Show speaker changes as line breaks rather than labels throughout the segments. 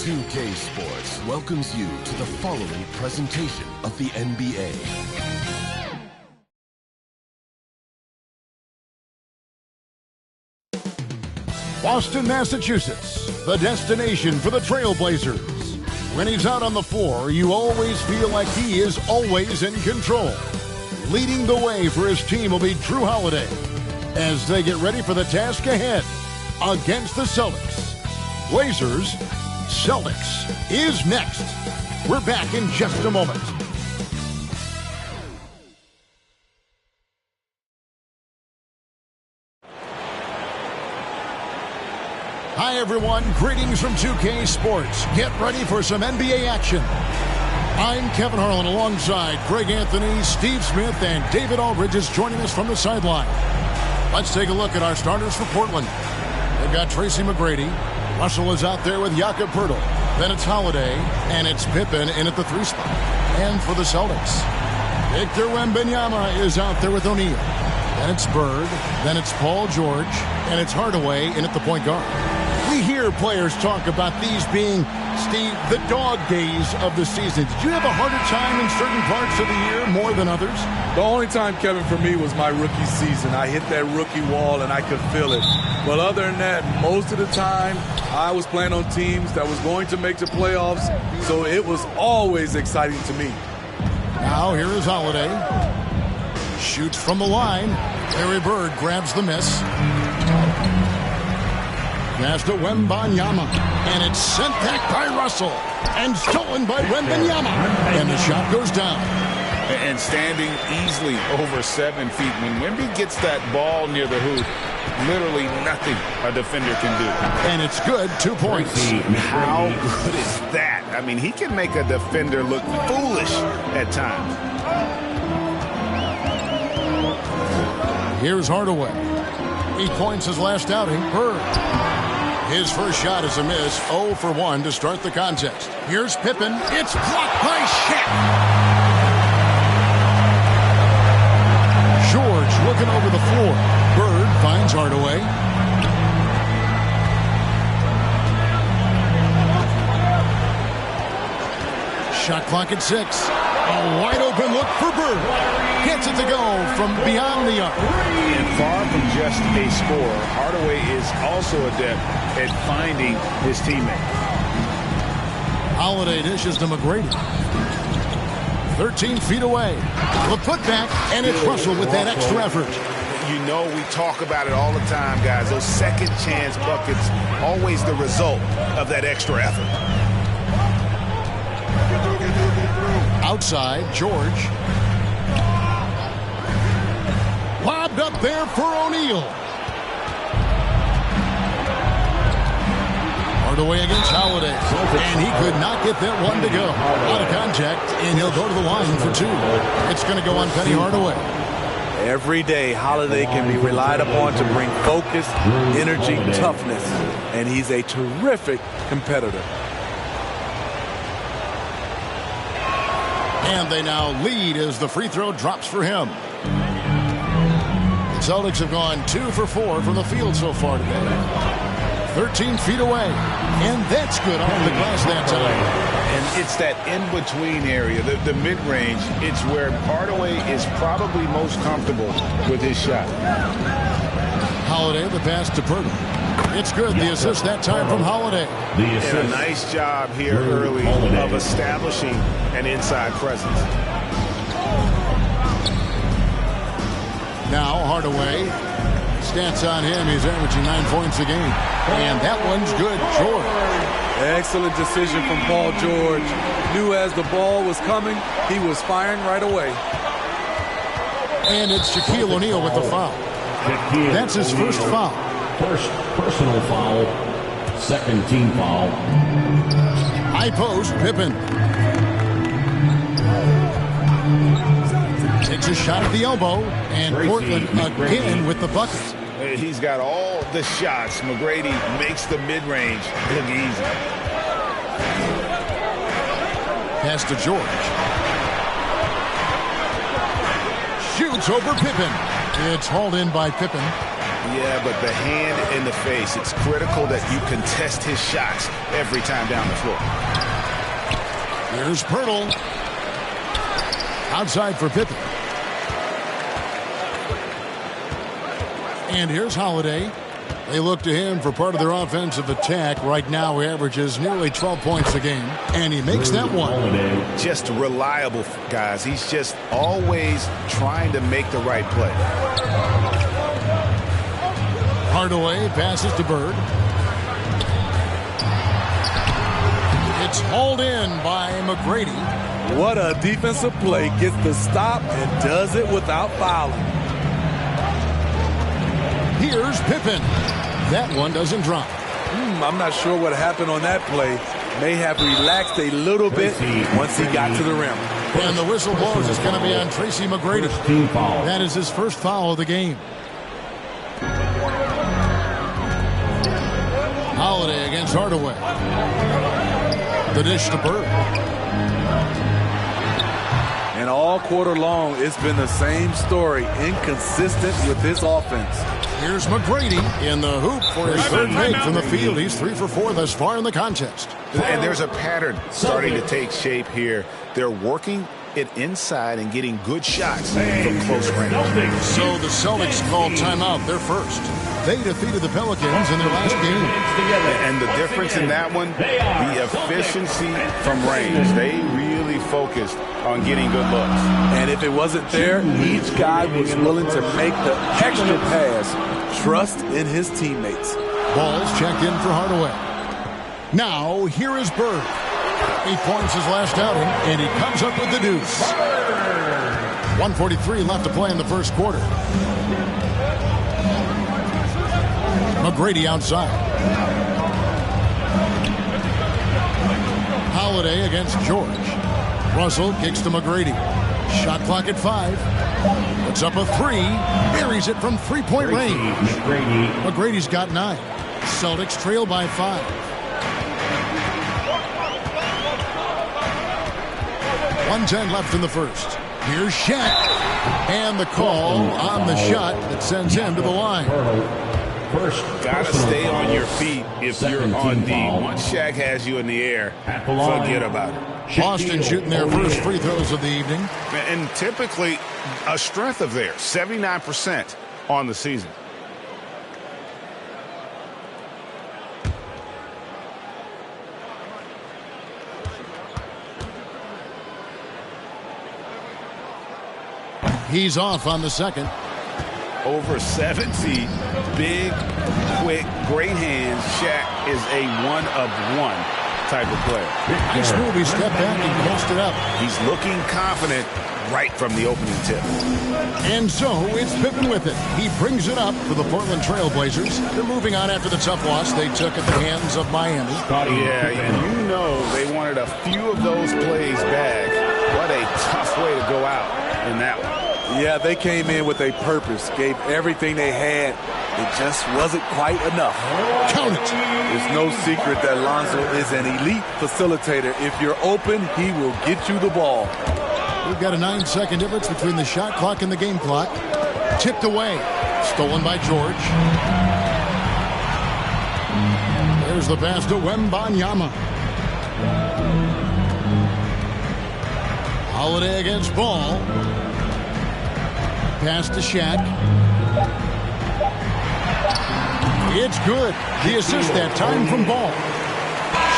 2K Sports welcomes you to the following presentation of the NBA.
Boston, Massachusetts, the destination for the Trailblazers. When he's out on the floor, you always feel like he is always in control. Leading the way for his team will be Drew Holiday as they get ready for the task ahead against the Celtics. Blazers, Celtics is next. We're back in just a moment. Hi, everyone. Greetings from 2K Sports. Get ready for some NBA action. I'm Kevin Harlan alongside Greg Anthony, Steve Smith, and David Aldridge is joining us from the sideline. Let's take a look at our starters for Portland. They've got Tracy McGrady. Russell is out there with Jakob Poeltl. Then it's Holiday, and it's Pippen in at the 3 spot. And for the Celtics, Victor Wembanyama is out there with O'Neal. Then it's Bird, then it's Paul George, and it's Hardaway in at the point guard. We hear players talk about these being, Steve, the dog days of the season. Did you have a harder time in certain parts of the year more than others?
The only time, Kevin, for me was my rookie season. I hit that rookie wall and I could feel it. But other than that, most of the time, I was playing on teams that was going to make the playoffs, so it was always exciting to me.
Now here is Holiday. Shoots from the line. Larry Bird grabs the miss. Pass to Wembanyama. And it's sent back by Russell. And stolen by Wembanyama. And the shot goes down.
And standing easily over 7 feet. When Wemby gets that ball near the hoop, literally nothing a defender can do.
And it's good. 2 points.
How good is that? I mean, he can make a defender look foolish at times.
Here's Hardaway. 8 points his last outing. Bird. His first shot is a miss. 0 for 1 to start the contest. Here's Pippen. It's blocked by Shaq. George looking over the floor. Bird finds Hardaway. Shot clock at 6. A wide open look for Bird. Gets it to go from beyond the arc.
And far from just a scorer, Hardaway is also adept at finding his teammate.
Holiday dishes to McGrady. 13 feet away. The putback, and it's Russell with that extra effort.
You know, we talk about it all the time, guys. Those second chance buckets, always the result of that extra effort.
Outside, George. Lobbed up there for O'Neal. Hardaway against Holiday. And he could not get that one to go. Out of contact, and he'll go to the line for 2. It's going to go on Penny Hardaway.
Every day, Holiday can be relied upon to bring focus, energy, toughness. And he's a terrific competitor.
And they now lead as the free throw drops for him. The Celtics have gone 2 for 4 from the field so far today. 13 feet away. And that's good off the glass that time.
And it's that in-between area, the mid-range. It's where Hardaway is probably most comfortable with his shot.
Holiday, the pass to Poeltl. It's good. The assist that time from Holiday.
And a nice job here early of establishing an inside presence.
Now Hardaway. Stats on him. He's averaging 9 points a game. And that one's good. George.
Excellent decision from Paul George. Knew as the ball was coming, he was firing right away.
And it's Shaquille O'Neal with the foul. That's his first foul.
First personal foul, second team foul.
High post, Pippen. Takes a shot at the elbow, and Portland again with the bucket.
He's got all the shots. McGrady makes the mid-range look easy.
Pass to George. Shoots over Pippen. It's hauled in by Pippen.
Yeah, but the hand in the face, it's critical that you contest his shots every time down the floor.
Here's Pirtle. Outside for Pippen. And here's Holiday. They look to him for part of their offensive attack. Right now, he averages nearly 12 points a game, and he makes that one.
Just reliable, guys. He's just always trying to make the right play.
Hardaway passes to Bird. It's hauled in by McGrady.
What a defensive play. Gets the stop and does it without fouling.
Here's Pippen. That one doesn't drop.
I'm not sure what happened on that play. May have relaxed a little bit once he got to the rim.
And the whistle blows. It's going to be on Tracy McGrady. That is his first foul of the game. Holiday against Hardaway. The dish to Bird.
And all quarter long, it's been the same story. Inconsistent with his offense.
Here's McGrady in the hoop for his third make from the field. He's 3 for 4 thus far in the contest.
And there's a pattern starting to take shape here. They're working it inside and getting good shots from close range.
So the Celtics called timeout. They're first. They defeated the Pelicans in their last game.
And the difference in that one, the efficiency from range. They really focused on getting good looks.
And if it wasn't there, each guy was willing to make the extra pass. Trust in his teammates.
Ball's checked in for Hardaway. Now, here is Bird. 8 points his last outing, and he comes up with the deuce. 1:43 left to play in the first quarter. McGrady outside. Holiday against George. Russell kicks to McGrady. Shot clock at 5. Puts up a 3. Buries it from three-point range. McGrady's got 9. Celtics trail by 5. 1:10 left in the first. Here's Shaq. And the call on the shot that sends him to the line.
Gotta stay on your feet if you're on D. Once Shaq has you in the air, forget about it.
Boston shooting their first free throws of the evening.
And typically a strength of theirs, 79% on the season.
He's off on the second.
Over 70, big, quick, great hands. Shaq is a one-of-one type of player.
Nice move. He stepped back and posted up.
He's looking confident right from the opening tip.
And so it's Pippen with it. He brings it up for the Portland Trailblazers. They're moving on after the tough loss they took at the hands of Miami.
Yeah, you know they wanted a few of those plays back. What a tough way to go out in that one.
Yeah, they came in with a purpose, gave everything they had. It just wasn't quite enough.
Count it.
There's no secret that Lonzo is an elite facilitator. If you're open, he will get you the ball.
We've got a 9-second difference between the shot clock and the game clock. Tipped away. Stolen by George. There's the pass to Wembanyama. Holiday against Ball. Pass to Shaq. It's good. The assist that time from Ball.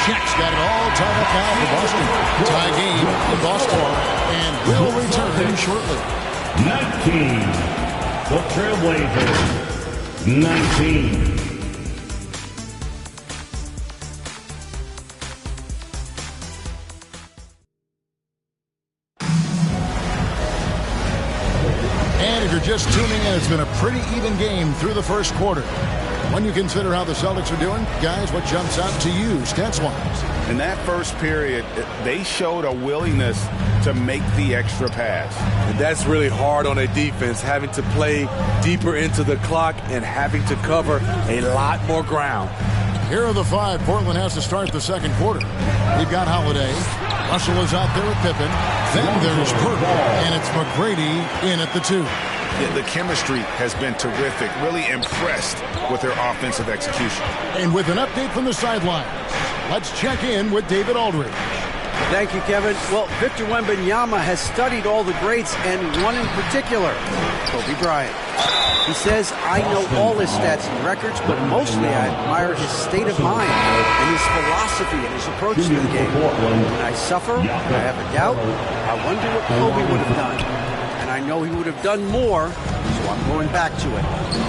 Shaq's got it all tied up now for Boston. Tie game in Boston. And will return shortly.
19. The Trailblazers. 19.
Just tuning in, it's been a pretty even game through the first quarter. When you consider how the Celtics are doing, guys, what jumps out to you stats-wise?
In that first period, they showed a willingness to make the extra pass.
And that's really hard on a defense, having to play deeper into the clock and having to cover a lot more ground.
Here are the 5 Portland has to start the second quarter. We've got Holiday. Russell is out there with Pippen. Then there's Pirtle, and it's McGrady in at the 2.
Yeah, the chemistry has been terrific. Really impressed with their offensive execution.
And with an update from the sidelines, let's check in with David Aldridge.
Thank you, Kevin. Well, Victor Wembanyama has studied all the greats and one in particular, Kobe Bryant. He says, I know all his stats and records, but mostly I admire his state of mind and his philosophy and his approach to the game. When I suffer, I have a doubt, I wonder what Kobe would have done. And I know he would have done more, so I'm going back to it.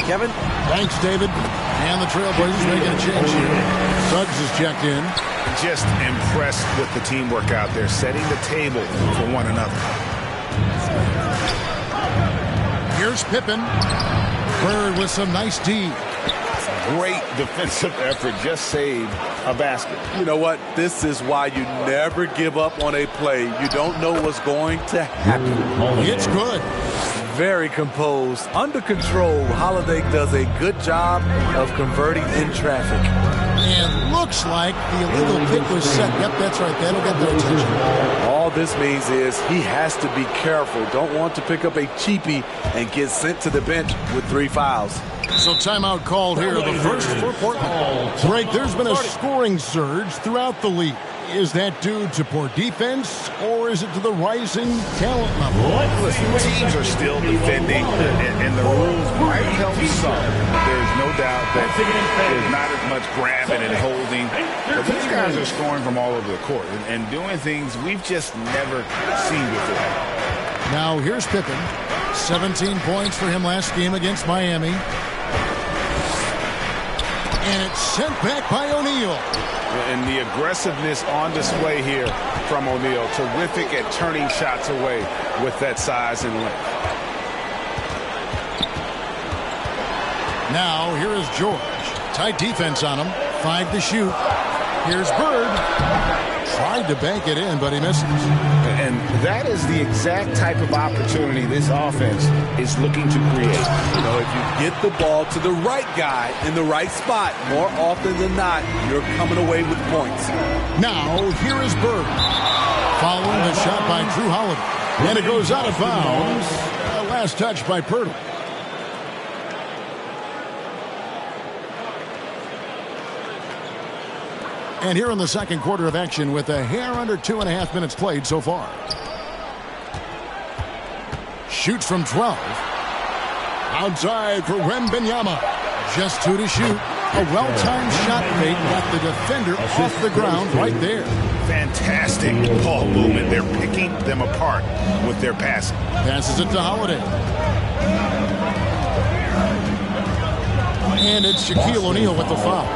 Kevin?
Thanks, David. And the Trailblazers making a change here. Suggs is checked in.
Just impressed with the teamwork out there, setting the table for one another.
Here's Pippen. Bird with some nice D.
Great defensive effort, just saved a basket.
You know what? This is why you never give up on a play. You don't know what's going to happen.
It's good.
Very composed, under control. Holiday does a good job of converting in traffic.
And looks like the illegal pick was set. Yep, that's right. That'll get their attention.
All this means is he has to be careful. Don't want to pick up a cheapie and get sent to the bench with 3 fouls.
So timeout called here, the first for Portland. Greg, there's been a scoring surge throughout the league. Is that due to poor defense, or is it to the rising talent level?
Listen, teams are still defending, and the rules might help some. There's no doubt that there's not as much grabbing and holding. But these guys are scoring from all over the court and doing things we've just never seen before.
Now here's Pippen. 17 points for him last game against Miami. And it's sent back by O'Neal.
And the aggressiveness on display here from O'Neal. Terrific at turning shots away with that size and length.
Now, here is George. Tight defense on him. 5 to shoot. Here's Bird. Tried to bank it in, but he misses.
And that is the exact type of opportunity this offense is looking to create.
You know, if you get the ball to the right guy in the right spot, more often than not, you're coming away with points.
Now, here is Bird. Following the shot by Drew Holiday. And it goes out of bounds. Last touch by Pirtle. And here in the second quarter of action with a hair under 2.5 minutes played so far. Shoots from 12. Outside for Wembanyama. Just 2 to shoot. A well-timed shot fake got the defender off the ground right there.
Fantastic ball movement. They're picking them apart with their passing.
Passes it to Holiday. And it's Shaquille O'Neal with the foul.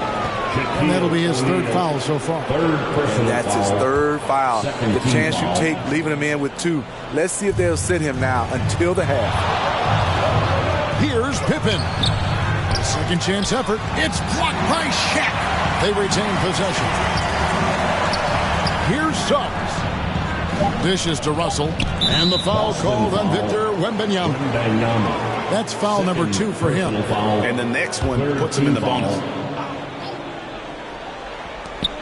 And that'll be his 3rd foul so far.
That's his 3rd foul. The chance you take leaving him in with 2. Let's see if they'll sit him now until the half.
Here's Pippen. The second chance effort. It's blocked by Shaq. They retain possession. Here's Suggs. Dishes to Russell. And the foul called on Victor Wembanyama. That's foul number 2 for him.
And the next one puts him in the bonus.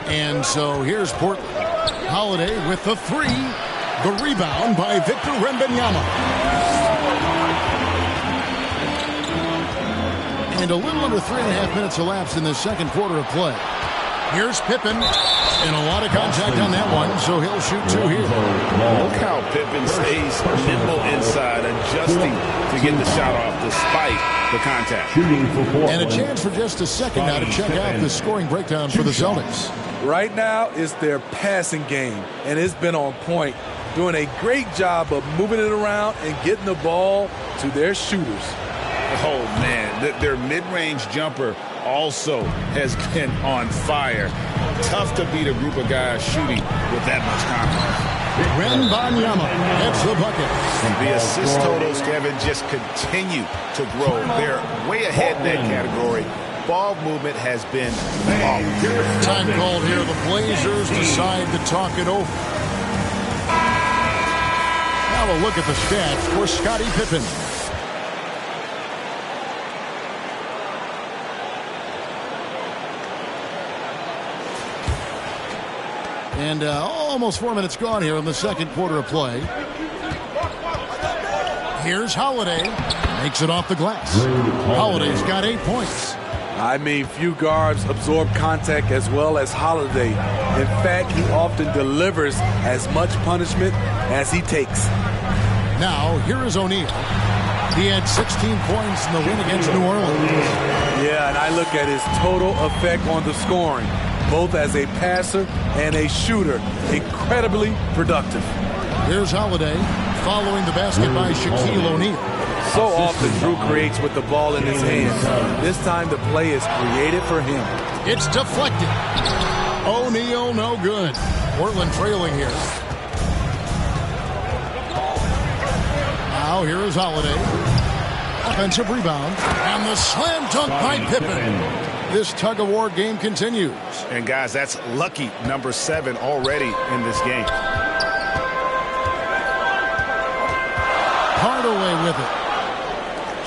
And so here's Portland. Holiday with the 3. The rebound by Victor Wembanyama. And a little under 3.5 minutes elapsed in the second quarter of play. Here's Pippen. And a lot of contact on that one, so he'll shoot 2 here.
Look how Pippen stays nimble inside, adjusting to get the shot off despite the contact.
And a chance for just a second now to check out the scoring breakdown for the Celtics.
Right now, it's their passing game, and it's been on point. Doing a great job of moving it around and getting the ball to their shooters.
Oh, man, their mid-range jumper also has been on fire. Tough to beat a group of guys shooting with that much confidence.
Wembanyama gets the bucket.
The assist totals, Kevin, just continue to grow. They're way ahead in that category. Ball movement has been flawless.
Time called here. The Blazers decide to talk it over. Now a look at the stats for Scottie Pippen. And almost 4 minutes gone here in the second quarter of play. Here's Holiday. Makes it off the glass. Holiday's got 8 points.
I mean, few guards absorb contact as well as Holiday. In fact, he often delivers as much punishment as he takes.
Now, here is O'Neal. He had 16 points in the win against New Orleans.
Yeah, and I look at his total effect on the scoring, both as a passer and a shooter. Incredibly productive.
Here's Holiday following the basket by Shaquille O'Neal.
So often Drew creates with the ball in his hands. This time the play is created for him.
It's deflected. O'Neal no good. Portland trailing here. Now here is Holiday. Offensive rebound. And the slam dunk by Pippen. This tug-of-war game continues.
And guys, that's lucky number 7 already in this game.
Hardaway with it.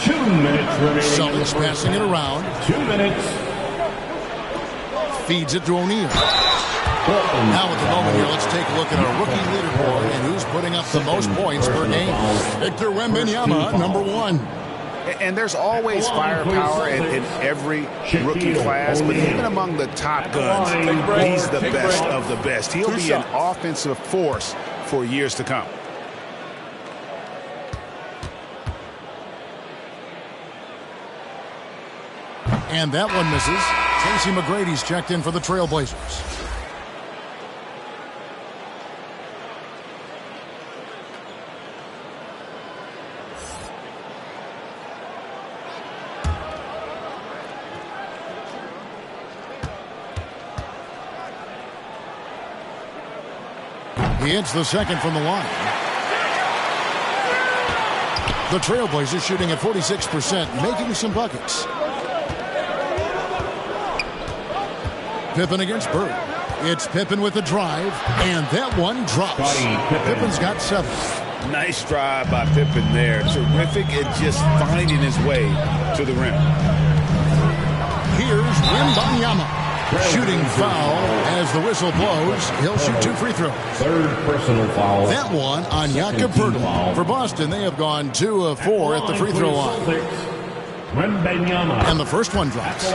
2 minutes remaining.
Celtics passing it around.
2 minutes.
Feeds it to O'Neal. Now at the moment here, let's take a look at our rookie leaderboard and who's putting up the most points per game. Victor Wembanyama, number 1.
And there's always firepower in every rookie class, but even among the top guns, he's the best of the best. He'll be an offensive force for years to come.
And that one misses. Tracy McGrady's checked in for the Trailblazers. He hits the second from the line. The Trailblazers shooting at 46%, making some buckets. Pippen against Bird. It's Pippen with the drive, and that one drops. Pippen's got 7.
Nice drive by Pippen there. Terrific at just finding his way to the rim.
Here's Wembanyama. Shooting foul as the whistle blows. He'll shoot 2 free throws.
Third personal foul.
That one on Jakob Poeltl. For Boston, they have gone 2 of 4 at the free throw line. And the first one drops.
A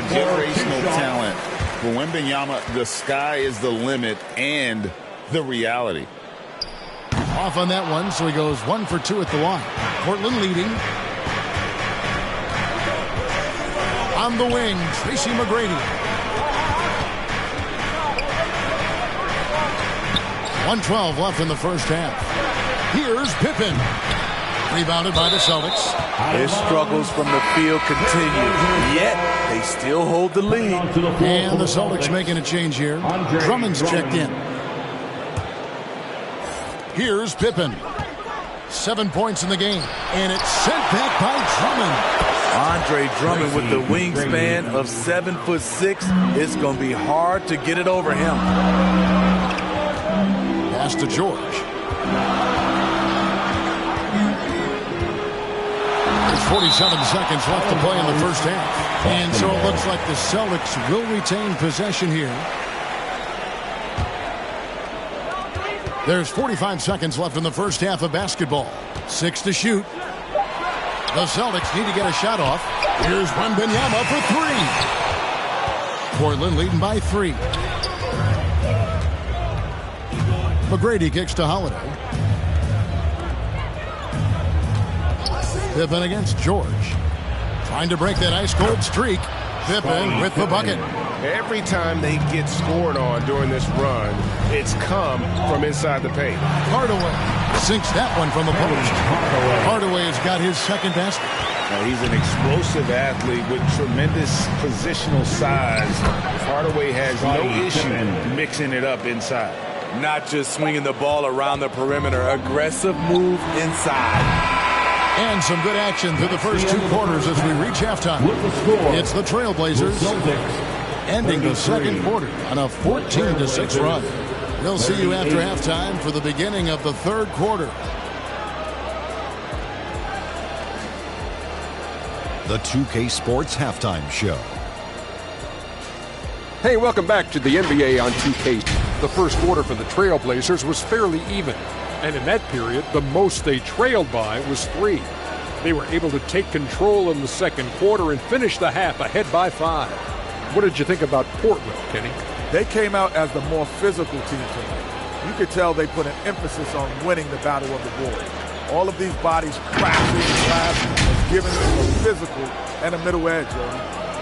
generational talent. For Wembanyama, the sky is the limit and the reality.
Off on that one, so he goes 1 for 2 at the line. Portland leading. On the wing, Tracy McGrady. 1:12 left in the first half. Here's Pippen. Rebounded by the Celtics.
His struggles from the field continue, yet they still hold the lead.
And the Celtics making a change here. Drummond's checked in. Here's Pippen. 7 points in the game, and it's sent back by Drummond.
Andre Drummond with the wingspan of 7'6". It's going to be hard to get it over him.
Pass to George. There's 47 seconds left to play in the first half. And so it looks like the Celtics will retain possession here. There's 45 seconds left in the first half of basketball. 6 to shoot. The Celtics need to get a shot off. Here's Wembanyama for 3. Portland leading by 3. McGrady kicks to Holiday. Pippen against George. Trying to break that ice-cold streak. Pippen with the bucket.
Every time they get scored on during this run, it's come from inside the paint.
Hardaway sinks that one from the post. Hardaway has got his second basket.
He's an explosive athlete with tremendous positional size. Hardaway has no issue mixing it up inside.
Not just swinging the ball around the perimeter. Aggressive move inside.
And some good action through the first 2 quarters as we reach halftime. It's the Trailblazers ending the second quarter on a 14-6 run. We'll see you after halftime for the beginning of the third quarter.
The 2K Sports Halftime Show.
Hey, welcome back to the NBA on 2K. The first quarter for the Trailblazers was fairly even, and in that period, the most they trailed by was 3. They were able to take control in the second quarter and finish the half ahead by 5. What did you think about Portland, Kenny?
They came out as the more physical team tonight. You could tell they put an emphasis on winning the battle of the boards. All of these bodies crashing in class has given them a physical and a middle edge.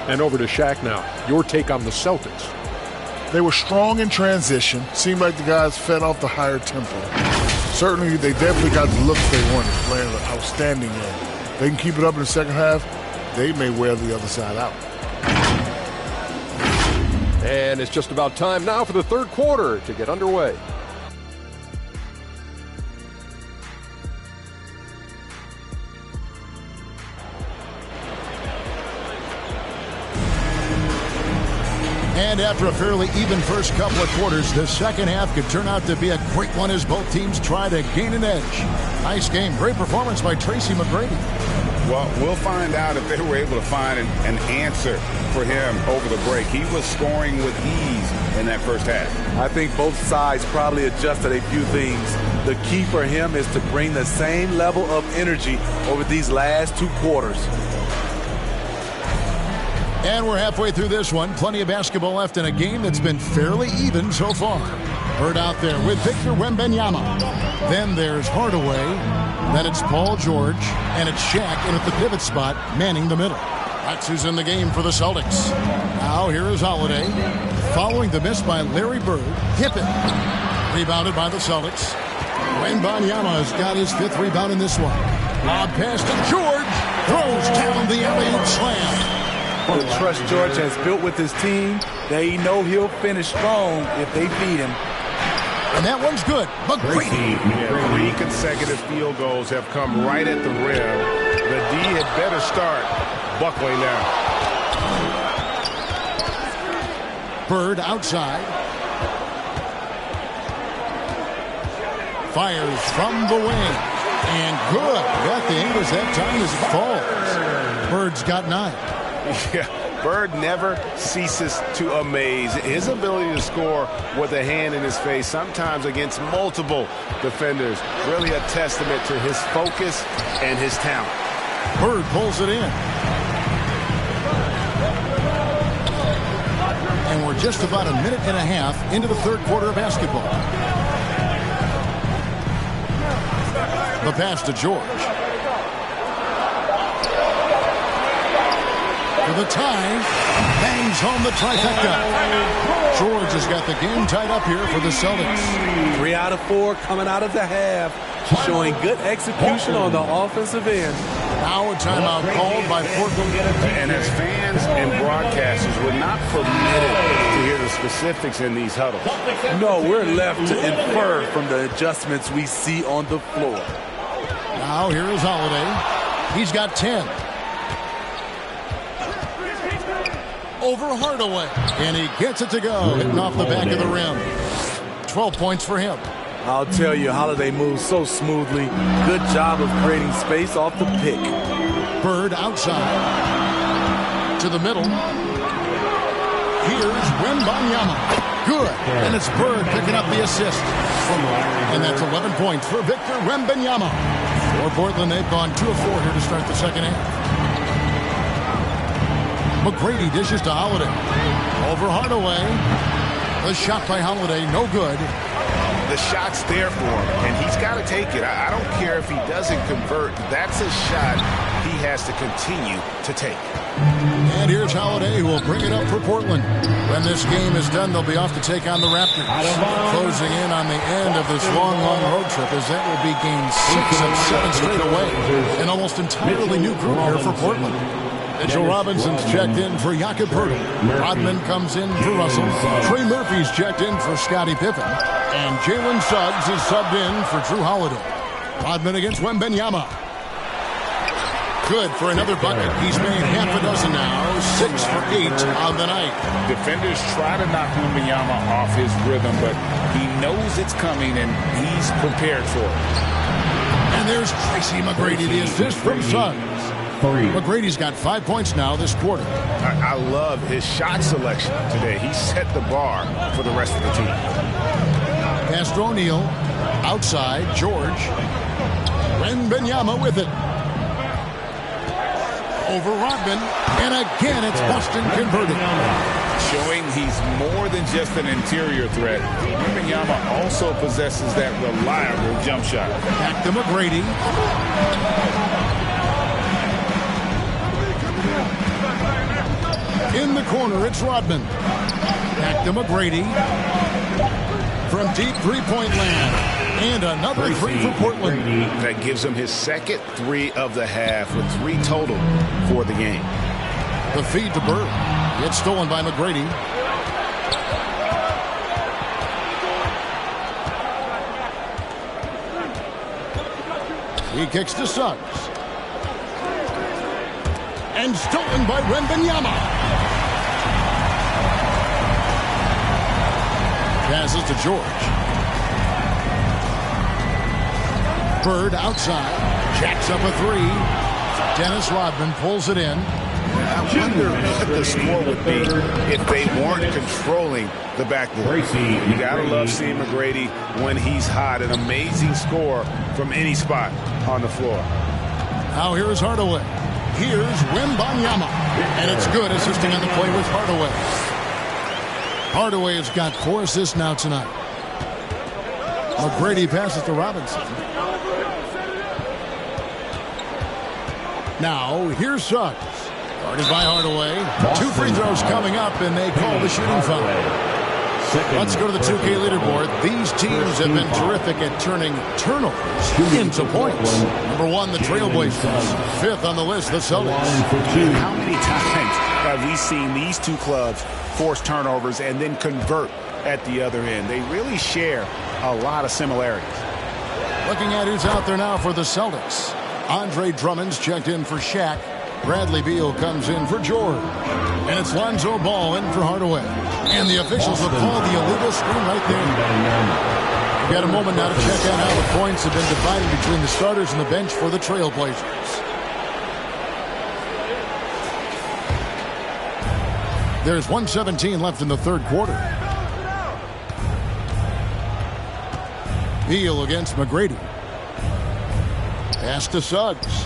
And over to Shaq now. Your take on the Celtics.
They were strong in transition. Seemed like the guys fed off the higher tempo. Certainly, they definitely got the looks they wanted, playing an outstanding game. They can keep it up in the second half, they may wear the other side out.
And it's just about time now for the third quarter to get underway.
And after a fairly even first couple of quarters, the second half could turn out to be a quick one as both teams try to gain an edge. Nice game. Great performance by Tracy McGrady.
Well, we'll find out if they were able to find an answer for him over the break. He was scoring with ease in that first half.
I think both sides probably adjusted a few things. The key for him is to bring the same level of energy over these last 2 quarters.
And we're halfway through this one. Plenty of basketball left in a game that's been fairly even so far. Bird out there with Victor Wembanyama. Then there's Hardaway. Then it's Paul George. And it's Shaq in at the pivot spot, manning the middle. That's who's in the game for the Celtics. Now here is Holiday. Following the miss by Larry Bird. Hip it. Rebounded by the Celtics. Wembanyama has got his 5th rebound in this one. Lob pass to George. Throws down the alley-oop slam.
The trust George has built with his team, they know he'll finish strong if they feed him.
And that one's good. McGrady.
3 consecutive field goals have come right at the rim. The D had better start buckling now.
Bird outside. Fires from the wing. And good. Got the English that time as it falls. Bird's got 9.
Yeah, Bird never ceases to amaze. His ability to score with a hand in his face, sometimes against multiple defenders, really a testament to his focus and his talent.
Bird pulls it in. And we're just about a minute and a half into the third quarter of basketball. The pass to George. For the tie, bangs home the trifecta. George has got the game tied up here for the Celtics.
3 out of 4 coming out of the half, showing good execution on the offensive end.
Now a timeout called by Portland.
And as fans and broadcasters, we're not permitted to hear the specifics in these huddles.
No, we're left to infer from the adjustments we see on the floor.
Now here is Holiday. He's got 10. Over Hardaway. And he gets it to go, hitting off the back of the rim. 12 points for him.
I'll tell you, Holiday moves so smoothly. Good job of creating space off the pick.
Bird outside. To the middle. Here's Wembanyama. Good. And it's Bird picking up the assist. And that's 11 points for Victor Wembanyama. For Portland, they've gone 2 of 4 here to start the second half. McGrady dishes to Holiday. Over Hardaway. The shot by Holiday, no good.
The shot's there for him, and he's got to take it. I don't care if he doesn't convert. That's a shot he has to continue to take.
And here's Holiday, who will bring it up for Portland. When this game is done, they'll be off to take on the Raptors. Closing in on the end of this long road trip, as that will be game 6 of 7 straight away. An almost entirely new group here for Portland. Mitchell Robinson's checked in for Jakob Poeltl. Rodman comes in for Russell. Trey Murphy's checked in for Scottie Pippen. And Jalen Suggs is subbed in for Drew Holiday. Rodman against Wembanyama. Good for another bucket. He's made half a dozen now. 6 for 8 on the night.
Defenders try to knock Wembanyama off his rhythm, but he knows it's coming and he's prepared for it.
And there's Tracy McGrady, the assist from Suggs. McGrady's got 5 points now this quarter.
I love his shot selection today. He set the bar for the rest of the team.
Pass to O'Neal. Outside, George. Wembanyama with it. over Rodman, and again it's Boston converted.
Showing he's more than just an interior threat. Wembanyama also possesses that reliable jump shot.
Back to McGrady. In the corner, it's Rodman. Back to McGrady. From deep three-point land. And another three for Portland.
That gives him his second three of the half with 3 total for the game.
The feed to Bird. It's stolen by McGrady. He kicks to Suggs. And stolen by Wembanyama. Passes to George. Bird outside. Jacks up a three. Dennis Rodman pulls it in.
I wonder what the score would be if they weren't controlling the backboard. You gotta love seeing McGrady when he's hot. An amazing score from any spot on the floor.
Now here's Hardaway. Here's Wembanyama. And it's good, assisting on the play with Hardaway. Hardaway has got 4 assists now tonight. McGrady passes to Robinson. Now, here's Suggs. Guarded by Hardaway. 2 free throws coming up, and they call the shooting foul. Let's go to the 2K leaderboard. These teams have been terrific at turning turnovers into points. Number 1, the Trailblazers. 5th on the list, the Celtics.
How many times have we seen these two clubs force turnovers and then convert at the other end? They really share a lot of similarities.
Looking at who's out there now for the Celtics. Andre Drummond's checked in for Shaq. Bradley Beal comes in for George. And it's Lonzo Ball in for Hardaway. And the officials have called the illegal screen right there. We've got a moment now to check out how the points have been divided between the starters and the bench for the Trailblazers. There's 1:17 left in the third quarter. Beal against McGrady. Pass to Suggs.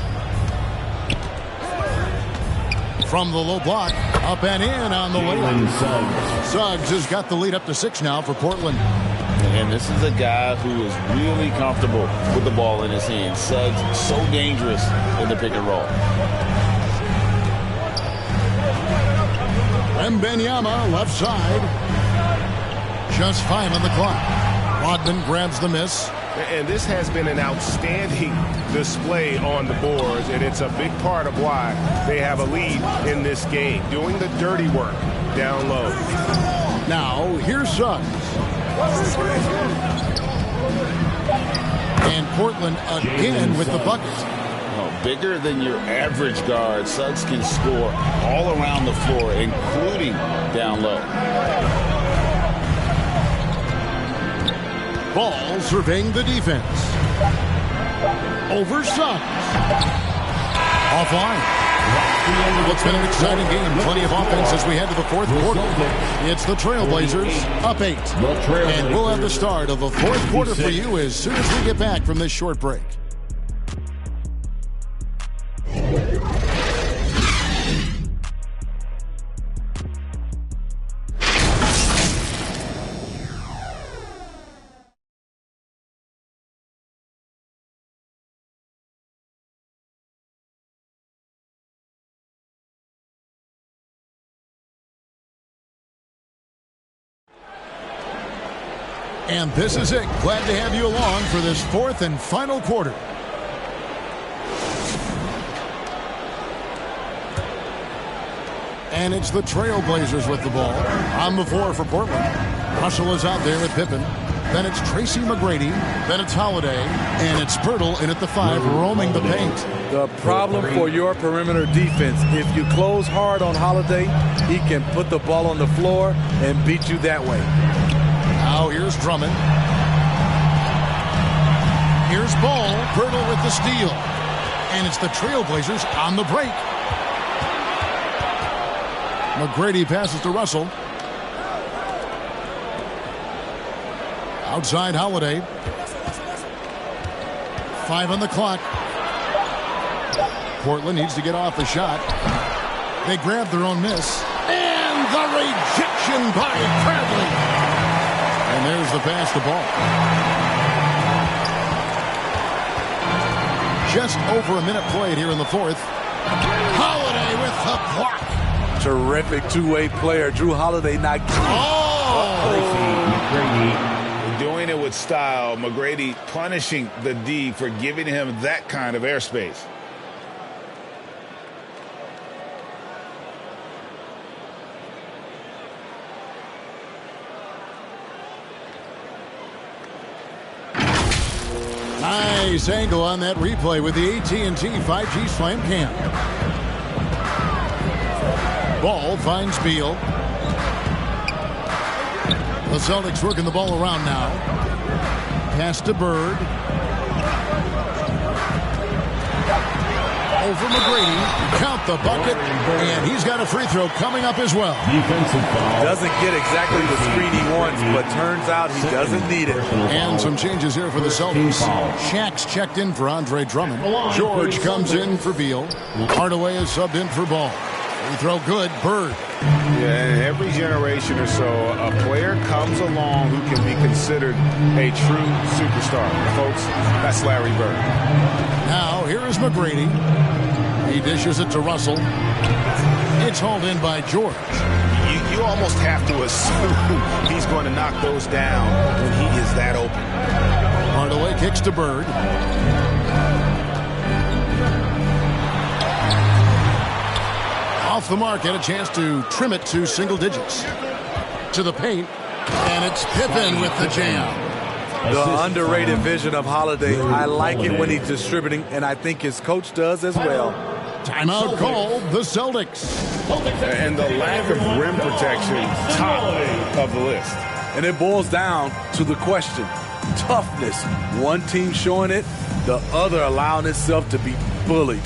From the low block, up and in on the layup. Suggs has got the lead up to 6 now for Portland.
And this is a guy who is really comfortable with the ball in his hands. Suggs so dangerous in the pick and roll.
Wembanyama left side. Just 5 on the clock. Rodman grabs the miss.
And this has been an outstanding display on the boards, and it's a big part of why they have a lead in this game, doing the dirty work down low.
Now, here's Suggs. And Portland again with the bucket.
Bigger than your average guard, Suggs can score all around the floor, including down low.
Ball surveying the defense. Over Suggs. Offline. It's been an exciting game. Plenty of offense as we head to the fourth quarter. It's the Trailblazers up 8. And we'll have the start of the fourth quarter for you as soon as we get back from this short break. And this is it. Glad to have you along for this fourth and final quarter. And it's the Trailblazers with the ball. On the floor for Portland. Russell is out there with Pippen. Then it's Tracy McGrady. Then it's Holiday. And it's Pirtle in at the 5, roaming the paint.
The problem for your perimeter defense, if you close hard on Holiday, he can put the ball on the floor and beat you that way.
Now here's Drummond. Here's Ball. Pirtle with the steal. And it's the Trailblazers on the break. McGrady passes to Russell. Outside Holiday. 5 on the clock. Portland needs to get off a shot. They grab their own miss. And the rejection by Bradley. And there's the pass to Ball. Just over a minute played here in the fourth. Holiday with the block.
Terrific two-way player. Drew Holiday not...
Doing it with style. McGrady punishing the D for giving him that kind of airspace.
Nice angle on that replay with the AT&T 5G Slam Cam. Ball finds Beal. The Celtics working the ball around now. Pass to Bird. Over McGrady. Count the bucket. And he's got a free throw coming up as well.
Doesn't get exactly the screen he wants, but turns out he doesn't need it.
And some changes here for the Celtics. Shaq's checked in for Andre Drummond. George comes in for Beal. Hardaway is subbed in for Ball. Free throw good. Bird.
Yeah, every generation or so, a player comes along who can be considered a true superstar. Folks, that's Larry Bird.
Now, here is McGrady. He dishes it to Russell. It's hauled in by George.
You almost have to assume he's going to knock those down when he is that open.
Hardaway kicks to Bird. Off the mark, had a chance to trim it to single digits. To the paint, and it's Pippen with the jam.
The underrated vision of Holiday. I like it when he's distributing, and I think his coach does as well.
Timeout called the Celtics.
And the lack of rim protection, top of the list.
And it boils down to the question. Toughness. One team showing it, the other allowing itself to be bullied.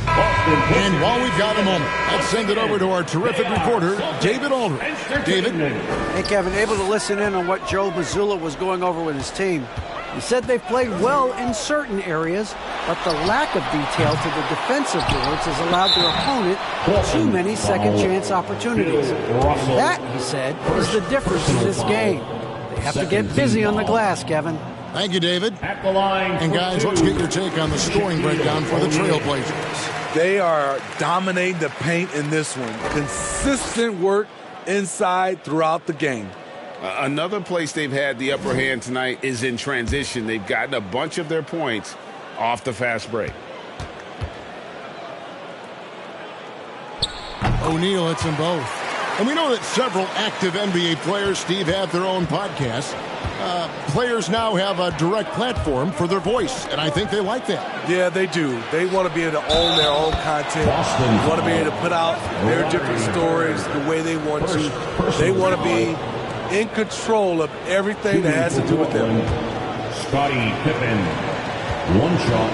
And while we've got a moment, let's send it over to our terrific reporter, David Aldridge. David?
Hey, Kevin, able to listen in on what Joe Mazzulla was going over with his team. He said they've played well in certain areas, but the lack of detail to the defensive boards has allowed their opponent too many second-chance opportunities. That, he said, is the difference in this game. They have to get busy on the glass, Kevin.
Thank you, David. And guys, let's get your take on the scoring breakdown for the Trailblazers.
They are dominating the paint in this one. Consistent work inside throughout the game.
Another place they've had the upper hand tonight is in transition. They've gotten a bunch of their points off the fast break.
O'Neal hits them both. And we know that several active NBA players, Steve, have their own podcasts. Players now have a direct platform for their voice, and I think they like that.
Yeah, they do. They want to be able to own their own content. They want to be able to put out their different stories the way they want to. They want to be in control of everything that has to do with them.
Scottie Pippen, one shot.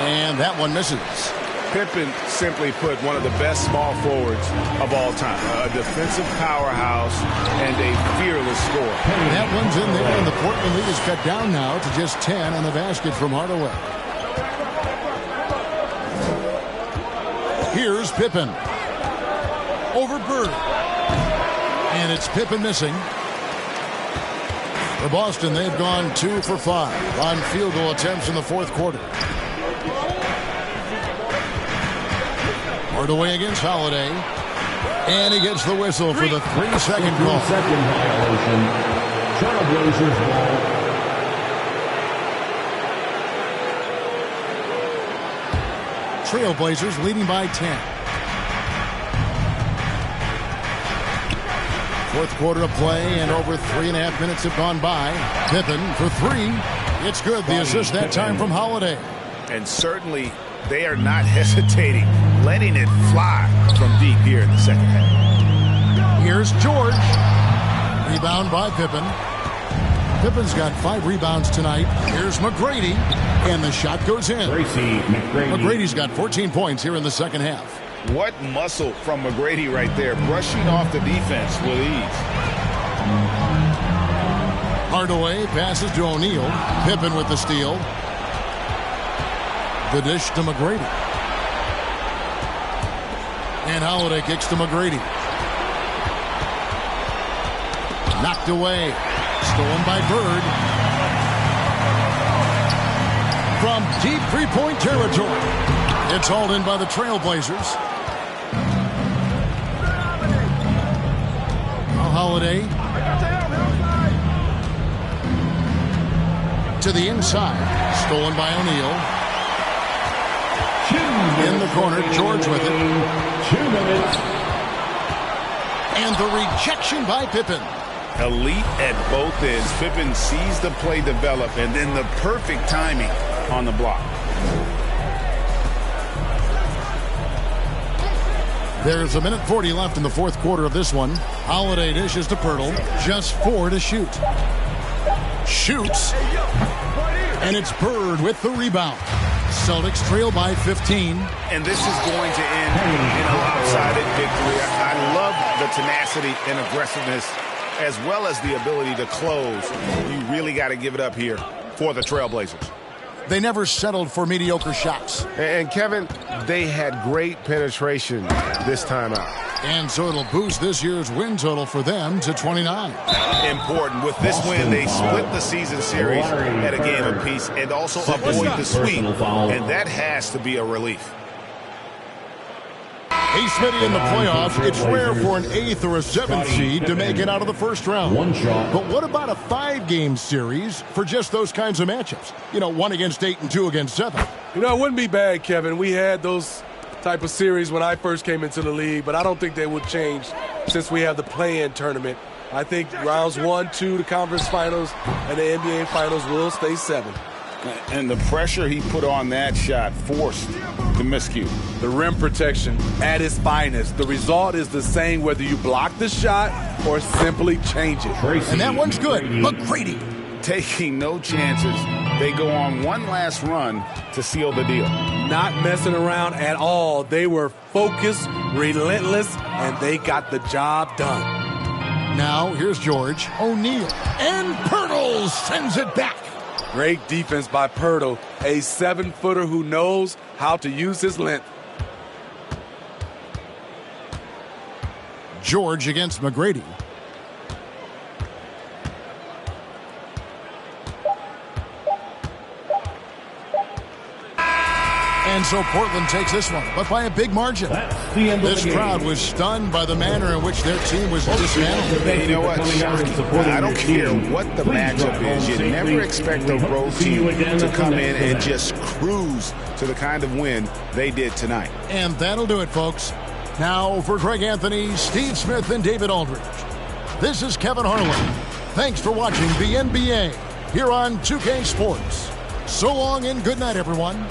And that one misses.
Pippen, simply put, one of the best small forwards of all time. A defensive powerhouse and a fearless scorer.
That one's in there, and the Portland lead is cut down now to just 10 on the basket from Hardaway. Here's Pippen. Over Bird. And it's Pippen missing. For Boston, they've gone 2 for 5 on field goal attempts in the fourth quarter. Hardaway against Holiday. And he gets the whistle for the 3-second call.
3-second violation. Trailblazers ball.
Trailblazers leading by 10. Fourth quarter of play, and over 3.5 minutes have gone by. Pippen for 3. It's good. The assist that time from Holiday.
And certainly they are not hesitating, letting it fly from deep here in the second half.
Here's George. Rebound by Pippen. Pippen's got 5 rebounds tonight. Here's McGrady, and the shot goes in. McGrady's got 14 points here in the second half.
What muscle from McGrady right there, brushing off the defense with ease.
Hardaway passes to O'Neal. Pippen with the steal. The dish to McGrady. And Holiday kicks to McGrady. Knocked away. Stolen by Bird. From deep three-point territory. It's hauled in by the Trailblazers. Holiday. To the inside. Stolen by O'Neal. In the corner, George with it.
2 minutes.
And the rejection by Pippen.
Elite at both ends. Pippen sees the play develop, and then the perfect timing on the block.
There's a minute 40 left in the fourth quarter of this one. Holiday dishes to Pirtle. Just 4 to shoot. Shoots. And it's Bird with the rebound. Celtics trail by 15.
And this is going to end in a lopsided victory. I love the tenacity and aggressiveness as well as the ability to close. You really got to give it up here for the Trailblazers.
They never settled for mediocre shots.
And Kevin, they had great penetration this time out.
And so it'll boost this year's win total for them to 29.
Important. With this win, they split the season series at a game apiece and also avoid the sweep. And that has to be a relief.
Hey, Smitty, in the playoffs, it's rare for an 8th or a 7th seed to make it out of the first round.
One shot.
But what about a 5-game series for just those kinds of matchups? You know, 1 against 8 and 2 against 7.
You know, it wouldn't be bad, Kevin. We had those type of series when I first came into the league, but I don't think they would change since we have the play-in tournament. I think rounds 1, 2, the conference finals, and the NBA finals will stay 7.
And the pressure he put on that shot forced the miscue.
The rim protection at its finest. The result is the same whether you block the shot or simply change it.
And that one's good. McGrady.
Taking no chances. They go on one last run to seal the deal.
Not messing around at all. They were focused, relentless, and they got the job done.
Now, here's George. O'Neal. And Pirtle sends it back.
Great defense by Pirtle, a 7-footer who knows how to use his length.
George against McGrady. And so Portland takes this one, but by a big margin. This crowd was stunned by the manner in which their team was dismantled.
You know what? I don't care what the matchup is. You never expect a road team to come in and just cruise to the kind of win they did tonight.
And that'll do it, folks. Now for Greg Anthony, Steve Smith, and David Aldridge. This is Kevin Harlan. Thanks for watching the NBA here on 2K Sports. So long and good night, everyone.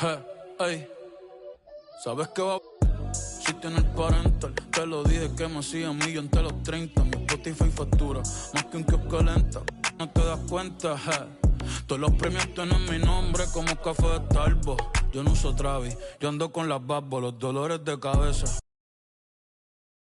Ey, ¿sabes qué va? Si tienes el parental, te lo dije que me hacía millón entre los 30. Mi Spotify factura más que un kiosco lenta. No te das cuenta, todos los premios tienen mi nombre como café de Starbucks. Yo no uso Travis, yo ando con las babos, los dolores de cabeza.